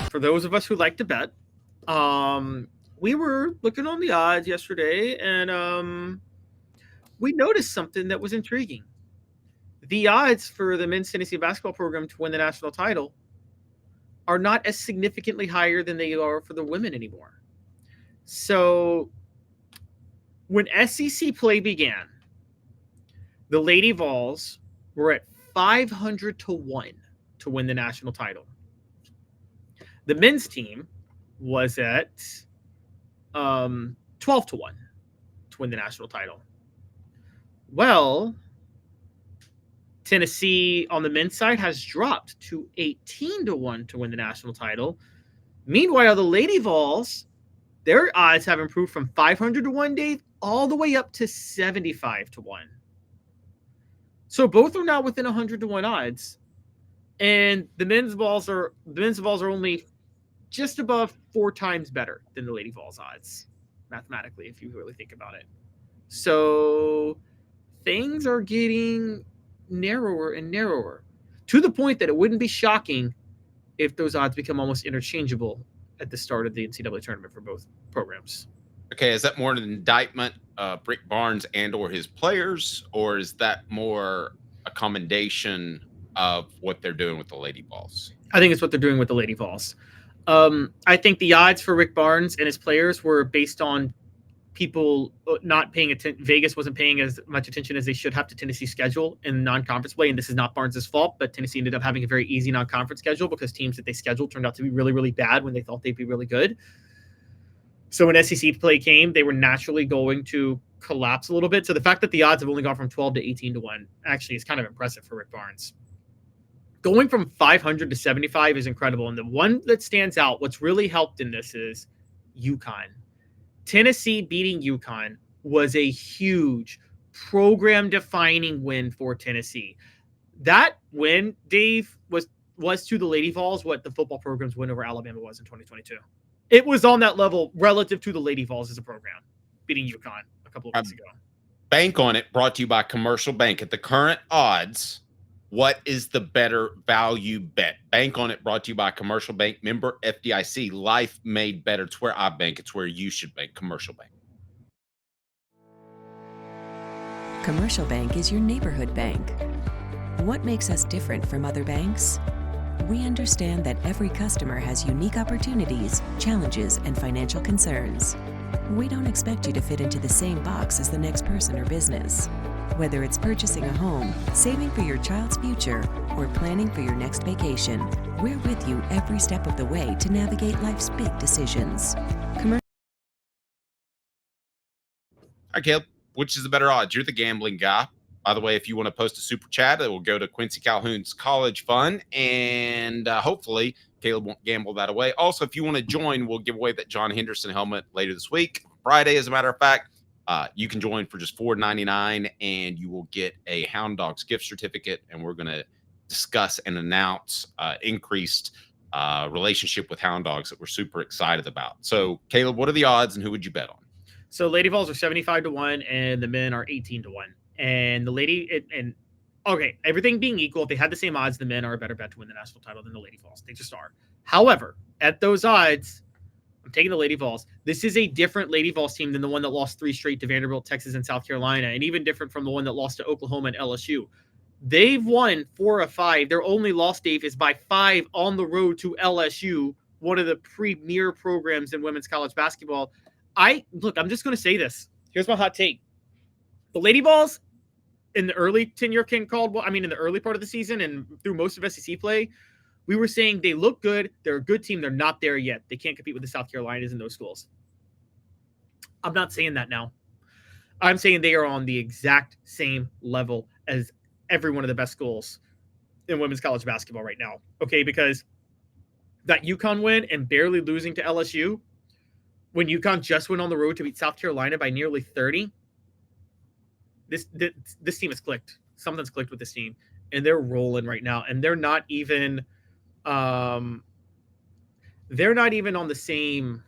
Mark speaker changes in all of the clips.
Speaker 1: For those of us who like to bet, we were looking on the odds yesterday, and we noticed something that was intriguing. The odds for the men's Tennessee basketball program to win the national title are not as significantly higher than they are for the women anymore. So when SEC play began, the Lady Vols were at 500 to 1 to win the national title. The men's team was at 12 to 1 to win the national title. Well, Tennessee on the men's side has dropped to 18 to 1 to win the national title. Meanwhile, the Lady Vols, their odds have improved from 500 to 1, Dave, all the way up to 75 to 1. So both are now within 100 to 1 odds. And the men's Vols are only just above 4 times better than the Lady Vols odds, mathematically, if you really think about it. So things are getting narrower and narrower, to the point that it wouldn't be shocking if those odds become almost interchangeable at the start of the NCAA tournament for both programs.
Speaker 2: Okay, is that more an indictment of Rick Barnes and or his players, or is that more a commendation of what they're doing with the Lady Vols?
Speaker 1: I think it's what they're doing with the Lady Vols. I think the odds for Rick Barnes and his players were based on people not paying attention. Vegas wasn't paying as much attention as they should have to Tennessee's schedule in non-conference play, and this is not Barnes' fault, but Tennessee ended up having a very easy non-conference schedule because teams that they scheduled turned out to be really, really bad when they thought they'd be really good. So when SEC play came, they were naturally going to collapse a little bit. So the fact that the odds have only gone from 12 to 18 to 1 actually is kind of impressive for Rick Barnes. Going from 500 to 75 is incredible. And the one that stands out, what's really helped in this is UConn. Tennessee beating UConn was a huge program-defining win for Tennessee. That win, Dave, was to the Lady Vols what the football program's win over Alabama was in 2022. It was on that level relative to the Lady Vols as a program, beating UConn a couple of weeks ago.
Speaker 2: Bank on it, brought to you by Commercial Bank. At the current odds, what is the better value bet? Bank on it, brought to you by Commercial Bank, member FDIC. Life made better. It's where I bank. It's where you should bank. Commercial Bank.
Speaker 3: Commercial Bank is your neighborhood bank. What makes us different from other banks? We understand that every customer has unique opportunities, challenges, and financial concerns. We don't expect you to fit into the same box as the next person or business. Whether it's purchasing a home, saving for your child's future, or planning for your next vacation, we're with you every step of the way to navigate life's big decisions.
Speaker 2: All right, Caleb, which is the better odds? You're the gambling guy. By the way, if you want to post a super chat, it will go to Quincy Calhoun's college fund, and hopefully Caleb won't gamble that away. Also, if you want to join, we'll give away that John Henderson helmet later this week, Friday, as a matter of fact. You can join for just $4.99, and you will get a Hound Dogs gift certificate, and we're going to discuss and announce increased relationship with Hound Dogs that we're super excited about. So, Caleb, what are the odds, and who would you bet on?
Speaker 1: So, Lady Vols are 75 to 1, and the men are 18 to 1. And the Lady okay, everything being equal, if they had the same odds, the men are a better bet to win the national title than the Lady Vols. They just are. However, at those odds, I'm taking the Lady Vols. This is a different Lady Vols team than the one that lost 3 straight to Vanderbilt, Texas, and South Carolina, and even different from the one that lost to Oklahoma and LSU. They've won 4 of 5. Their only loss, Dave, is by 5 on the road to LSU, one of the premier programs in women's college basketball. I'm just going to say this. Here's my hot take. The Lady Vols, in the early tenure in the early part of the season and through most of SEC play, we were saying they look good. They're a good team. They're not there yet. They can't compete with the South Carolinas and those schools. I'm not saying that now. I'm saying they are on the exact same level as every one of the best schools in women's college basketball right now. Okay, because that UConn win and barely losing to LSU, when UConn just went on the road to beat South Carolina by nearly 30, this team has clicked. Something's clicked with this team, and they're rolling right now. And they're not even on the same.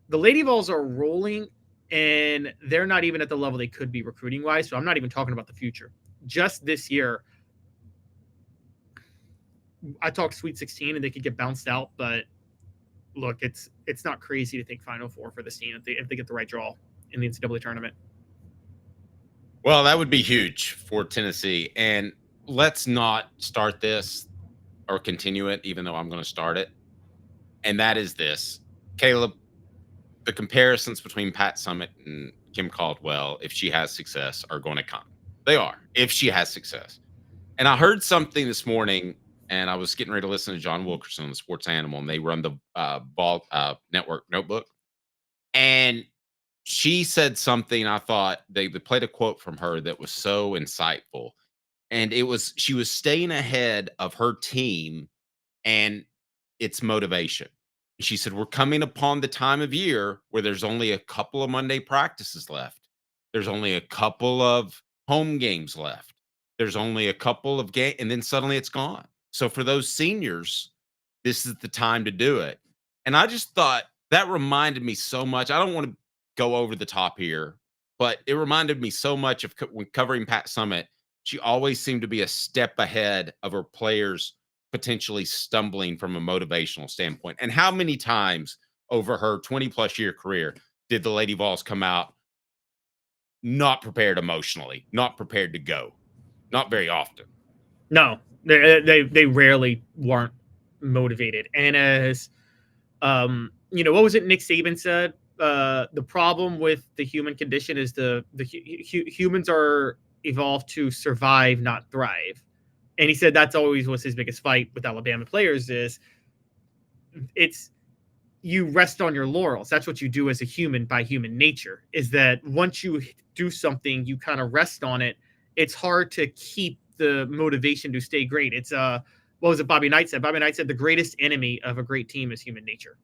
Speaker 1: The Lady Vols are rolling, and they're not even at the level they could be recruiting wise. So I'm not even talking about the future. Just this year, I talked Sweet 16 and they could get bounced out, but look, it's not crazy to think Final Four for this team if they get the right draw in the NCAA tournament.
Speaker 2: Well, that would be huge for Tennessee. And let's not start this or continue it, even though I'm going to start it. And that is this. Caleb, the comparisons between Pat Summitt and Kim Caldwell, if she has success, are going to come. They are, if she has success. And I heard something this morning, and I was getting ready to listen to John Wilkerson on the Sports Animal, and they run the Ball Network Notebook. And she said something, I thought they played a quote from her that was so insightful. And it was, she was staying ahead of her team and its motivation. She said, we're coming upon the time of year where there's only a couple of Monday practices left. There's only a couple of home games left. There's only a couple of games, and then suddenly it's gone. So for those seniors, this is the time to do it. And I just thought that reminded me so much. I don't want to go over the top here, but it reminded me so much of when covering Pat Summitt. She always seemed to be a step ahead of her players potentially stumbling from a motivational standpoint. And how many times over her 20-plus year career did the Lady Vols come out not prepared emotionally, not prepared to go? Not very often.
Speaker 1: No, they rarely weren't motivated. And as what was it Nick Saban said? The problem with the human condition is the humans are evolved to survive, not thrive. And he said that's always was his biggest fight with Alabama players is it's you rest on your laurels. That's what you do as a human by human nature, is that once you do something, you kind of rest on it. It's hard to keep the motivation to stay great. It's what was it Bobby Knight said? Bobby Knight said the greatest enemy of a great team is human nature.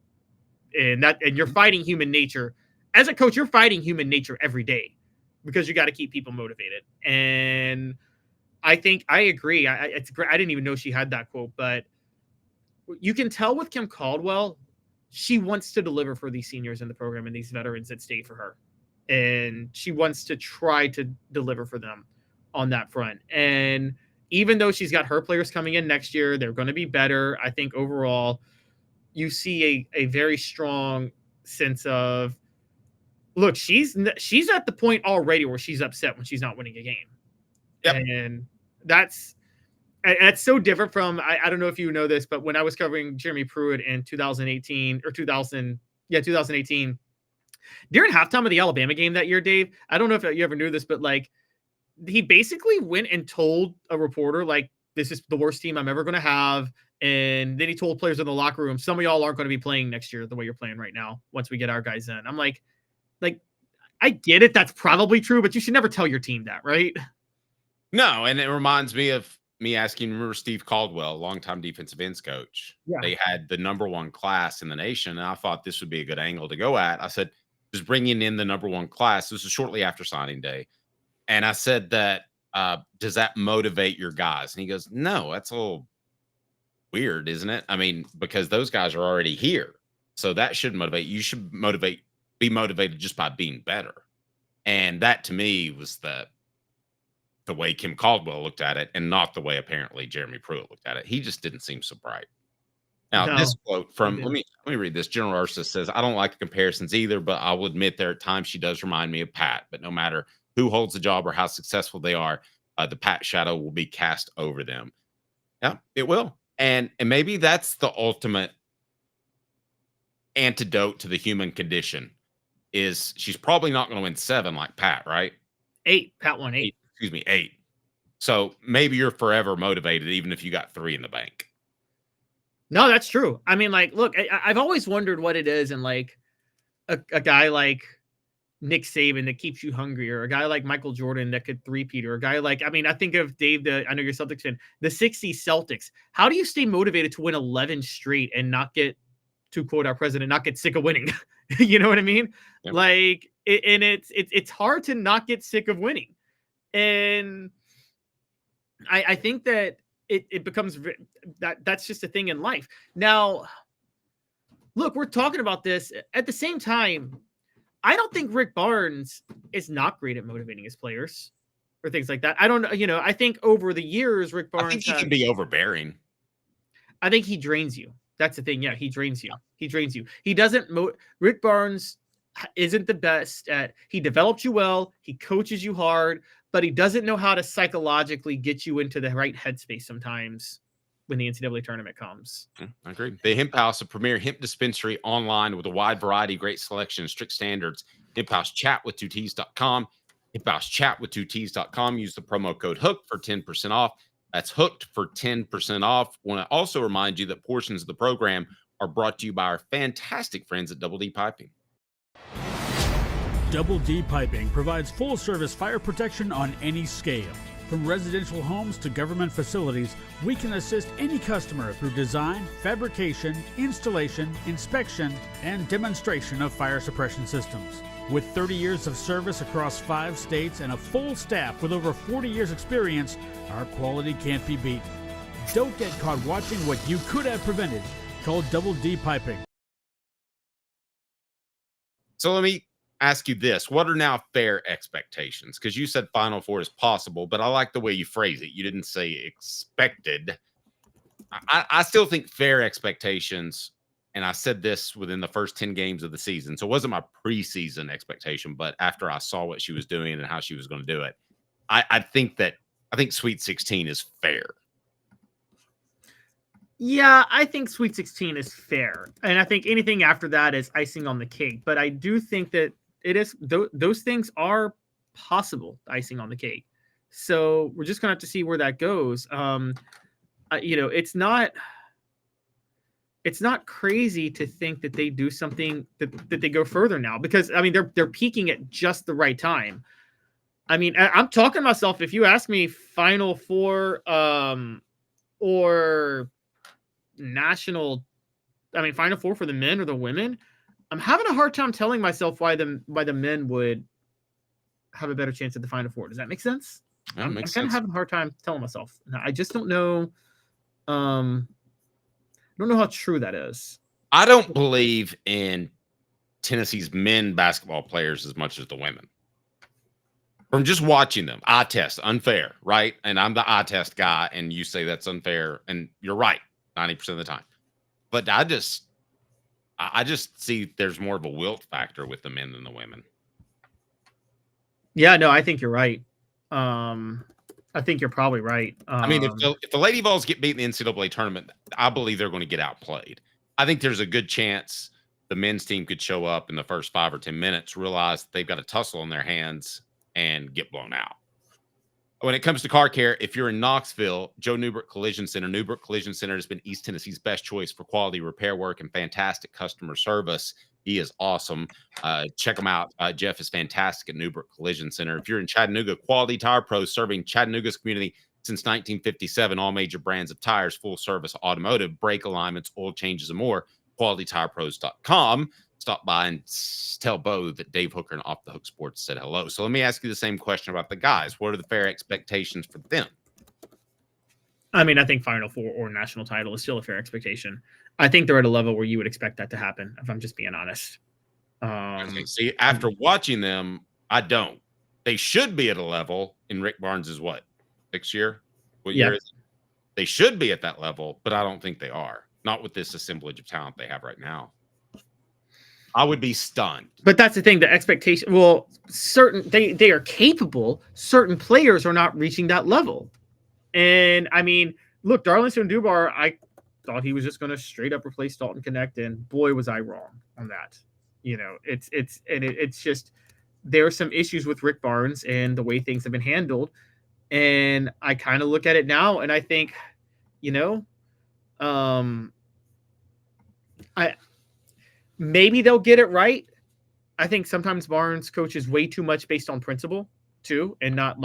Speaker 1: And you're fighting human nature. As a coach, you're fighting human nature every day because you got to keep people motivated. And I think I agree. It's great. I didn't even know she had that quote, but you can tell with Kim Caldwell, she wants to deliver for these seniors in the program and these veterans that stay for her. And she wants to try to deliver for them on that front. And even though she's got her players coming in next year, they're going to be better. I think overall you see a very strong sense of, look, she's at the point already where she's upset when she's not winning a game.
Speaker 2: Yep.
Speaker 1: And that's so different from, I don't know if you know this, but when I was covering Jeremy Pruitt in 2018, during halftime of the Alabama game that year, Dave, I don't know if you ever knew this, but like he basically went and told a reporter, like, this is the worst team I'm ever going to have. And then he told players in the locker room, some of y'all aren't going to be playing next year the way you're playing right now once we get our guys in. I'm like, I get it. That's probably true, but you should never tell your team that, right?
Speaker 2: No, and it reminds me of me asking, remember Steve Caldwell, longtime defensive ends coach? Yeah. They had the #1 class in the nation, and I thought this would be a good angle to go at. I said, just bringing in the #1 class. This was shortly after signing day. And I said that, does that motivate your guys? And he goes, no, that's a little weird, isn't it? I mean, because those guys are already here. So that should motivate. You should be motivated just by being better. And that to me was the way Kim Caldwell looked at it, and not the way apparently Jeremy Pruitt looked at it. He just didn't seem so bright. Now, this quote from, let me read this. General Ursa says, I don't like the comparisons either, but I will admit there at times she does remind me of Pat. But no matter who holds the job or how successful they are, the Pat shadow will be cast over them. Yeah, it will. And maybe that's the ultimate antidote to the human condition, is she's probably not going to win 7 like Pat, right?
Speaker 1: 8. Pat won 8.
Speaker 2: Excuse me, 8. So maybe you're forever motivated, even if you got 3 in the bank.
Speaker 1: No, that's true. I mean, like, look, I've always wondered what it is in like a guy like Nick Saban that keeps you hungry, or a guy like Michael Jordan that could three-peat, or a guy like, I mean, I think of Dave, I know you're a Celtics fan, the 60s Celtics. How do you stay motivated to win 11 straight and not get, to quote our president, not get sick of winning? You know what I mean? Yep. Like, it's hard to not get sick of winning. And I think that it becomes that's just a thing in life. Now, look, we're talking about this at the same time. I don't think Rick Barnes is not great at motivating his players or things like that. I don't know. I think over the years, Rick Barnes,
Speaker 2: I think he can be overbearing.
Speaker 1: I think he drains you. That's the thing. Yeah, he drains you. He drains you. He doesn't. Rick Barnes isn't the best at. He develops you well. He coaches you hard, but he doesn't know how to psychologically get you into the right headspace sometimes when the NCAA tournament comes.
Speaker 2: I agree. The Hemp House, a premier hemp dispensary online with a wide variety, great selection, strict standards. Hemp House Chat with 2Ts.com. Hemp House Chat with 2Ts.com. Use the promo code HOOK for 10% off. That's hooked for 10% off. Want to also remind you that portions of the program are brought to you by our fantastic friends at Double D Piping.
Speaker 4: Double D Piping provides full-service fire protection on any scale. From residential homes to government facilities, we can assist any customer through design, fabrication, installation, inspection, and demonstration of fire suppression systems. With 30 years of service across 5 states and a full staff with over 40 years experience, our quality can't be beat. Don't get caught watching what you could have prevented. Call Double D Piping.
Speaker 2: So let me ask you this. What are now fair expectations? Because you said Final Four is possible, but I like the way you phrase it. You didn't say expected. I still think fair expectations, and I said this within the first 10 games of the season. So it wasn't my preseason expectation, but after I saw what she was doing and how she was going to do it, I think Sweet 16 is fair.
Speaker 1: Yeah, I think Sweet 16 is fair. And I think anything after that is icing on the cake. But I do think that it is those things are possible, icing on the cake. So we're just going to have to see where that goes. It's not crazy to think that they do something that they go further now, because I mean they're peaking at just the right time. I mean, I'm talking to myself. If you ask me Final Four or national, Final Four for the men or the women, I'm having a hard time telling myself why the men would have a better chance at the Final Four. Does that make sense? I'm kind of having a hard time telling myself. I just don't know. I don't know how true that is.
Speaker 2: I don't believe in Tennessee's men basketball players as much as the women. From just watching them, eye test, unfair, right? And I'm the eye test guy, and you say that's unfair, and you're right 90% of the time. But I just see there's more of a wilt factor with the men than the women.
Speaker 1: Yeah, no, I think you're right. I think you're probably right.
Speaker 2: If the Lady Vols get beat in the NCAA tournament, I believe they're going to get outplayed. I think there's a good chance the men's team could show up in the first 5 or 10 minutes, realize they've got a tussle in their hands, and get blown out. When it comes to car care, if you're in Knoxville, Joe Newbert Collision Center. Newbert Collision Center has been East Tennessee's best choice for quality repair work and fantastic customer service. He is awesome. Check him out. Jeff is fantastic at Newbert Collision Center. If you're in Chattanooga, Quality Tire Pros, serving Chattanooga's community since 1957. All major brands of tires, full service automotive, brake alignments, oil changes, and more. QualityTirePros.com. Stop by and tell Bo that Dave Hooker and Off the Hook Sports said hello. So let me ask you the same question about the guys. What are the fair expectations for them?
Speaker 1: I think Final Four or national title is still a fair expectation. I think they're at a level where you would expect that to happen, if I'm just being honest.
Speaker 2: See, after watching them, I don't. They should be at a level in Rick Barnes' what? 6th year? What year is it? They should be at that level, but I don't think they are. Not with this assemblage of talent they have right now. I would be stunned. But
Speaker 1: that's the thing, the expectation. Well, they are capable. Certain players are not reaching that level. And look, Darlington Dubar, I thought he was just going to straight up replace Dalton Connect, and boy, was I wrong on that. It's just there are some issues with Rick Barnes and the way things have been handled. And I kind of look at it now and I think, maybe they'll get it right. I think sometimes Barnes coaches way too much based on principle too, and not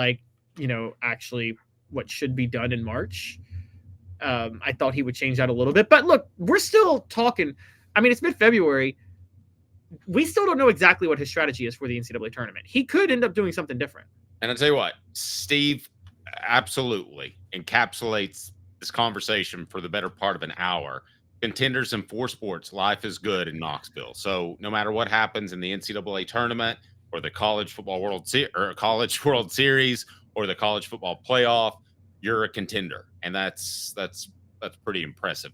Speaker 1: actually what should be done in March. I thought he would change that a little bit, but look, we're still talking. It's mid-February. We still don't know exactly what his strategy is for the NCAA tournament. He could end up doing something different.
Speaker 2: And I'll tell you what, Steve absolutely encapsulates this conversation for the better part of an hour. Contenders in 4 sports, life is good in Knoxville. So no matter what happens in the NCAA tournament or the College Football World College World Series or the College Football Playoff, you're a contender. And that's That's pretty impressive.